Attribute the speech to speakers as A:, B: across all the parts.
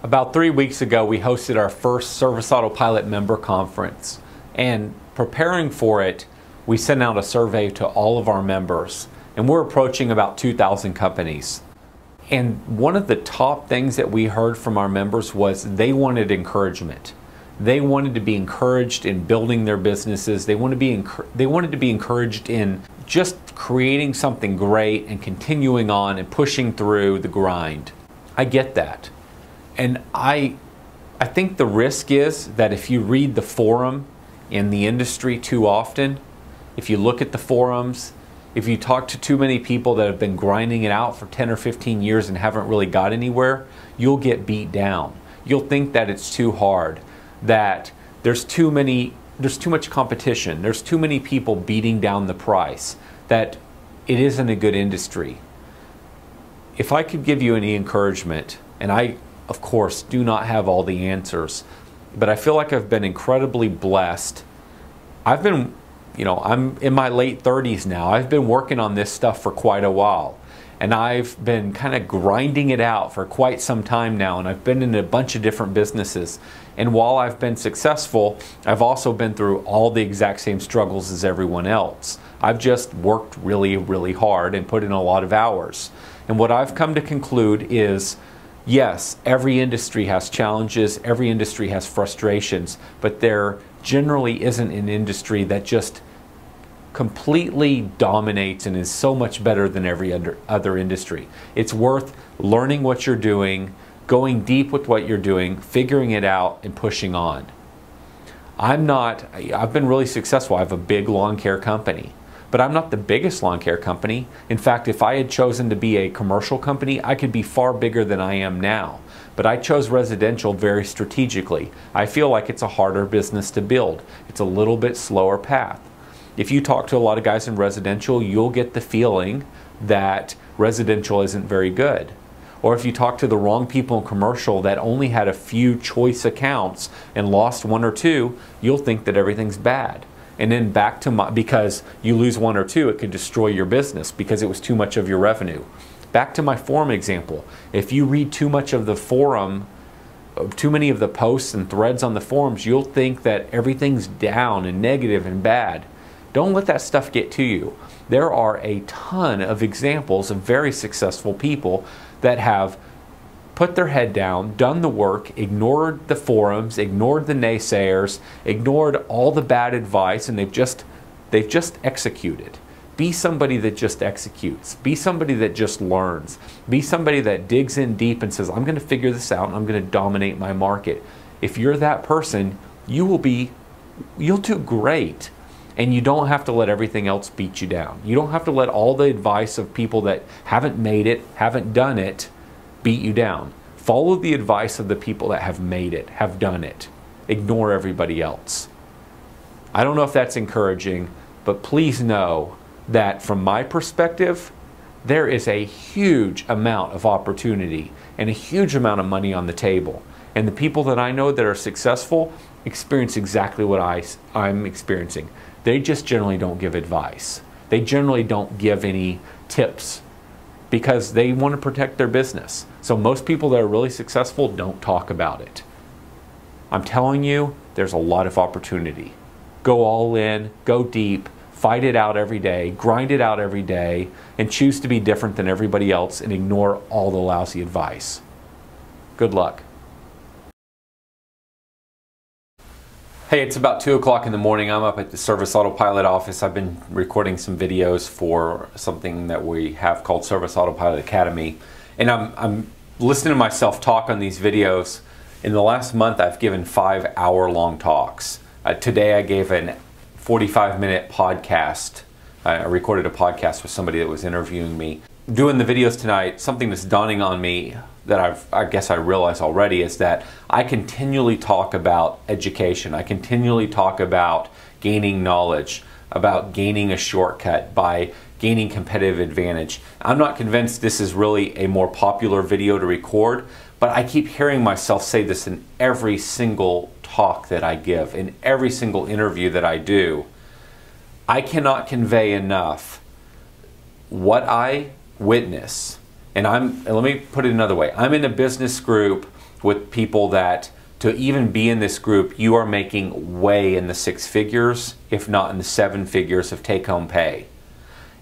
A: About 3 weeks ago, we hosted our first Service Autopilot member conference, and preparing for it, we sent out a survey to all of our members, and we're approaching about 2,000 companies. And one of the top things that we heard from our members was they wanted encouragement. They wanted to be encouraged in building their businesses. They wanted to be encouraged in just creating something great and continuing on and pushing through the grind. I get that. And I think the risk is that if you read the forum in the industry too often, if you look at the forums, if you talk to too many people that have been grinding it out for 10 or 15 years and haven't really got anywhere, you'll get beat down. You'll think that it's too hard, that there's too much competition, there's too many people beating down the price, that it isn't a good industry. If I could give you any encouragement, and I of course do not have all the answers, but I feel like I've been incredibly blessed. I'm in my late 30s now. I've been working on this stuff for quite a while, and I've been kind of grinding it out for quite some time now, and I've been in a bunch of different businesses. And while I've been successful, I've also been through all the exact same struggles as everyone else. I've just worked really, really hard and put in a lot of hours. And what I've come to conclude is, yes, every industry has challenges, every industry has frustrations, but there generally isn't an industry that just completely dominates and is so much better than every other industry. It's worth learning what you're doing, going deep with what you're doing, figuring it out, and pushing on. I've been really successful. I have a big lawn care company, but I'm not the biggest lawn care company. In fact, if I had chosen to be a commercial company, I could be far bigger than I am now. But I chose residential very strategically. I feel like it's a harder business to build. It's a little bit slower path. If you talk to a lot of guys in residential, you'll get the feeling that residential isn't very good. Or if you talk to the wrong people in commercial that only had a few choice accounts and lost one or two, you'll think that everything's bad. And then back to because you lose one or two, it could destroy your business because it was too much of your revenue. Back to my forum example. If you read too much of the forum, too many of the posts and threads on the forums, you'll think that everything's down and negative and bad. Don't let that stuff get to you. There are a ton of examples of very successful people that have put their head down, done the work, ignored the forums, ignored the naysayers, ignored all the bad advice, and they've just executed. Be somebody that just executes. Be somebody that just learns. Be somebody that digs in deep and says, I'm going to figure this out and I'm going to dominate my market. If you're that person, you'll do great. And you don't have to let everything else beat you down. You don't have to let all the advice of people that haven't made it, haven't done it, beat you down. Follow the advice of the people that have made it, have done it. Ignore everybody else. I don't know if that's encouraging, but please know that from my perspective, there is a huge amount of opportunity and a huge amount of money on the table. And the people that I know that are successful experience exactly what I'm experiencing. They just generally don't give advice. They generally don't give any tips because they want to protect their business. So most people that are really successful don't talk about it. I'm telling you, there's a lot of opportunity. Go all in, go deep, fight it out every day, grind it out every day, and choose to be different than everybody else and ignore all the lousy advice. Good luck. Hey, it's about 2 o'clock in the morning. I'm up at the Service Autopilot office. I've been recording some videos for something that we have called Service Autopilot Academy. And I'm listening to myself talk on these videos. In the last month, I've given 5-hour-long talks. Today, I gave a 45-minute podcast. I recorded a podcast with somebody that was interviewing me. Doing the videos tonight, something that's dawning on me that I guess I realize already is that I continually talk about education. I continually talk about gaining knowledge, about gaining a shortcut by gaining competitive advantage. I'm not convinced this is really a more popular video to record, but I keep hearing myself say this in every single talk that I give, in every single interview that I do. I cannot convey enough what I witness. And let me put it another way. I'm in a business group with people that to even be in this group, you are making way in the 6 figures, if not in the 7 figures of take-home pay.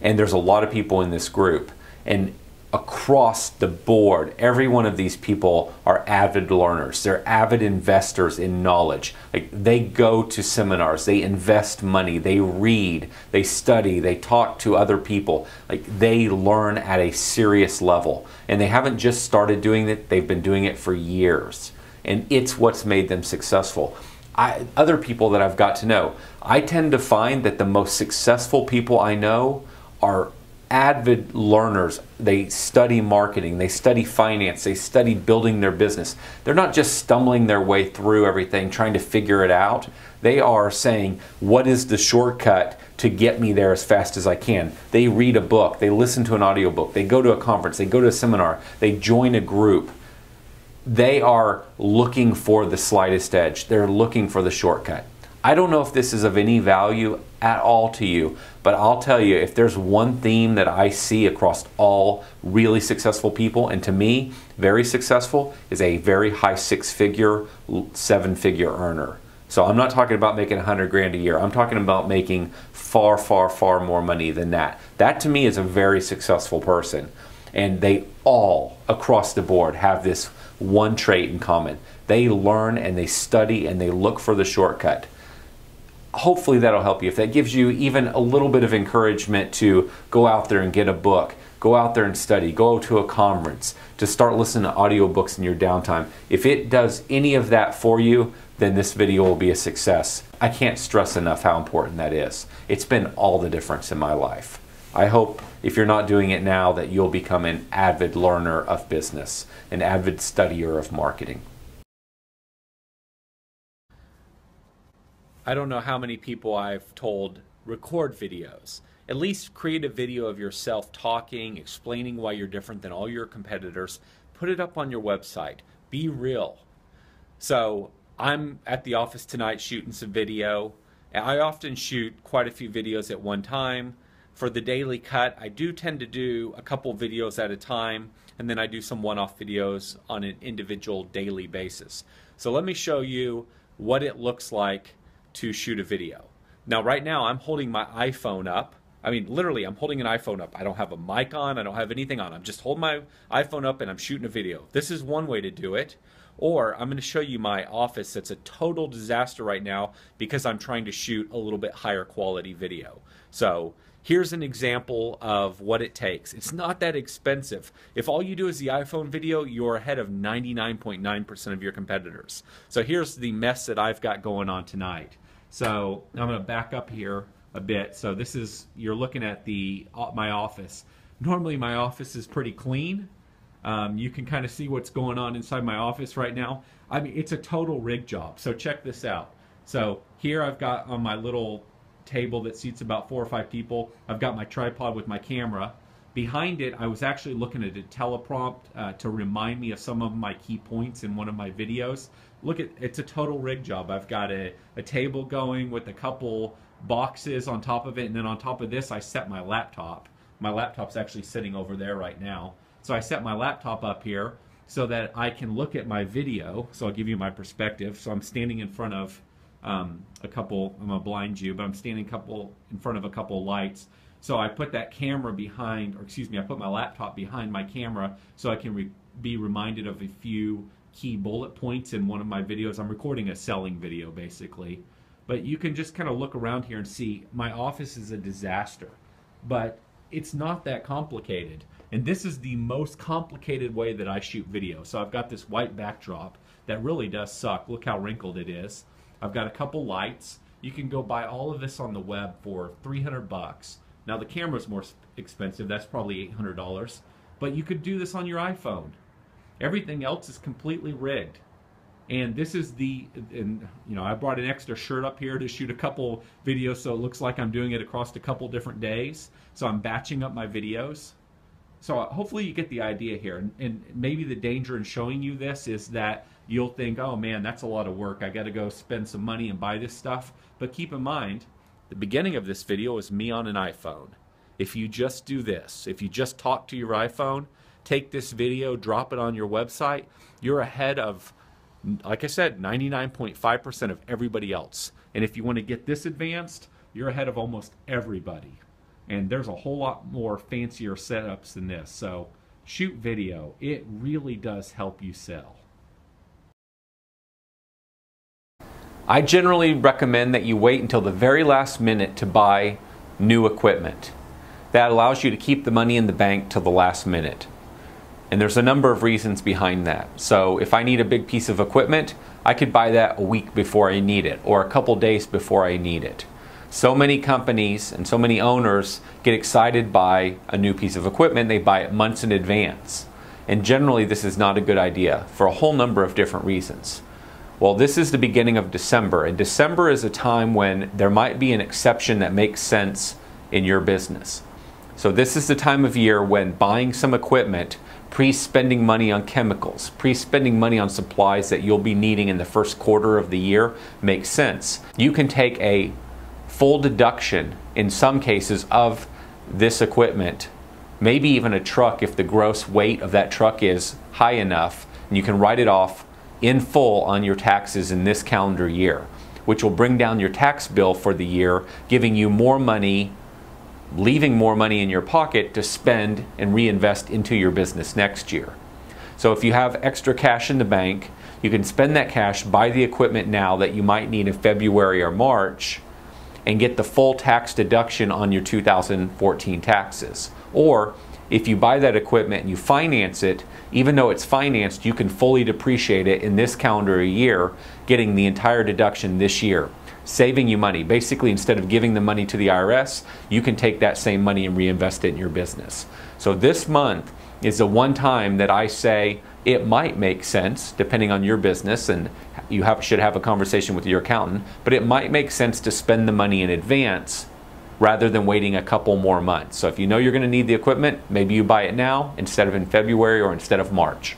A: And there's a lot of people in this group. And across the board, every one of these people are avid learners. They're avid investors in knowledge. Like, they go to seminars, they invest money, they read, they study, they talk to other people. Like, they learn at a serious level. And they haven't just started doing it, they've been doing it for years. And it's what's made them successful. Other people that I've got to know, I tend to find that the most successful people I know are avid learners. They study marketing, they study finance, they study building their business. They're not just stumbling their way through everything, trying to figure it out. They are saying, what is the shortcut to get me there as fast as I can? They read a book, they listen to an audiobook, they go to a conference, they go to a seminar, they join a group. They are looking for the slightest edge. They're looking for the shortcut. I don't know if this is of any value at all to you, but I'll tell you, if there's one theme that I see across all really successful people, and to me, very successful, is a very high 6-figure, 7-figure earner. So I'm not talking about making 100 grand a year. I'm talking about making far, far, far more money than that. That to me is a very successful person. And they all, across the board, have this one trait in common. They learn and they study and they look for the shortcut. Hopefully that'll help you. If that gives you even a little bit of encouragement to go out there and get a book, go out there and study, go to a conference, to start listening to audiobooks in your downtime. If it does any of that for you, then this video will be a success. I can't stress enough how important that is. It's been all the difference in my life. I hope if you're not doing it now that you'll become an avid learner of business, an avid studier of marketing. I don't know how many people I've told record videos. At least create a video of yourself talking, explaining why you're different than all your competitors. Put it up on your website. Be real. So I'm at the office tonight shooting some video. I often shoot quite a few videos at one time. For the daily cut, I do tend to do a couple videos at a time, and then I do some one-off videos on an individual daily basis. So let me show you what it looks like to shoot a video. Now right now I'm holding my iPhone up. I mean, literally, I'm holding an iPhone up. I don't have a mic on, I don't have anything on. I'm just holding my iPhone up and I'm shooting a video. This is one way to do it. Or I'm going to show you my office that's a total disaster right now because I'm trying to shoot a little bit higher quality video. So here's an example of what it takes. It's not that expensive. If all you do is the iPhone video, you're ahead of 99.9% of your competitors. So here's the mess that I've got going on tonight. So I'm going to back up here a bit. So this is, you're looking at my office. Normally my office is pretty clean. You can kind of see what's going on inside my office right now. I mean, it's a total rig job. So check this out. So here I've got on my little table that seats about 4 or 5 people, I've got my tripod with my camera. Behind it, I was actually looking at a teleprompt to remind me of some of my key points in one of my videos. Look at, it's a total rig job. I've got a table going with a couple boxes on top of it, and then on top of this I set my laptop. My laptop's actually sitting over there right now. So I set my laptop up here so that I can look at my video. So I'll give you my perspective. So I'm standing in front of a couple, I'm gonna blind you, but I'm standing in front of a couple lights. So I put that camera behind, or excuse me, I put my laptop behind my camera so I can be reminded of a few key bullet points in one of my videos. I'm recording a selling video basically. But you can just kind of look around here and see my office is a disaster. But it's not that complicated. And this is the most complicated way that I shoot video. So I've got this white backdrop that really does suck. Look how wrinkled it is. I've got a couple lights. You can go buy all of this on the web for 300 bucks. Now the camera's more expensive. That's probably $800. But you could do this on your iPhone. Everything else is completely rigged. And this is I brought an extra shirt up here to shoot a couple videos so it looks like I'm doing it across a couple different days. So I'm batching up my videos. So hopefully you get the idea here. And maybe the danger in showing you this is that you'll think, oh man, that's a lot of work. I got to go spend some money and buy this stuff. But keep in mind, the beginning of this video is me on an iPhone. If you just do this, if you just talk to your iPhone, take this video, drop it on your website, you're ahead of, like I said, 99.5% of everybody else. And if you want to get this advanced, you're ahead of almost everybody. And there's a whole lot more fancier setups than this. So shoot video. It really does help you sell. I generally recommend that you wait until the very last minute to buy new equipment. That allows you to keep the money in the bank till the last minute. And there's a number of reasons behind that. So if I need a big piece of equipment, I could buy that a week before I need it, or a couple days before I need it. So many companies and so many owners get excited by a new piece of equipment. They buy it months in advance. And generally this is not a good idea for a whole number of different reasons. Well, this is the beginning of December, and December is a time when there might be an exception that makes sense in your business. So this is the time of year when buying some equipment, pre-spending money on chemicals, pre-spending money on supplies that you'll be needing in the first quarter of the year makes sense. You can take a full deduction in some cases of this equipment, maybe even a truck if the gross weight of that truck is high enough, and you can write it off in full on your taxes in this calendar year, which will bring down your tax bill for the year, giving you more money, leaving more money in your pocket to spend and reinvest into your business next year. So if you have extra cash in the bank, you can spend that cash, buy the equipment now that you might need in February or March, and get the full tax deduction on your 2014 taxes. Or if you buy that equipment and you finance it, even though it's financed, you can fully depreciate it in this calendar year, getting the entire deduction this year, saving you money. Basically, instead of giving the money to the IRS, you can take that same money and reinvest it in your business. So this month is the one time that I say it might make sense, depending on your business, and you should have a conversation with your accountant, but it might make sense to spend the money in advance rather than waiting a couple more months. So if you know you're going to need the equipment, maybe you buy it now instead of in February or instead of March.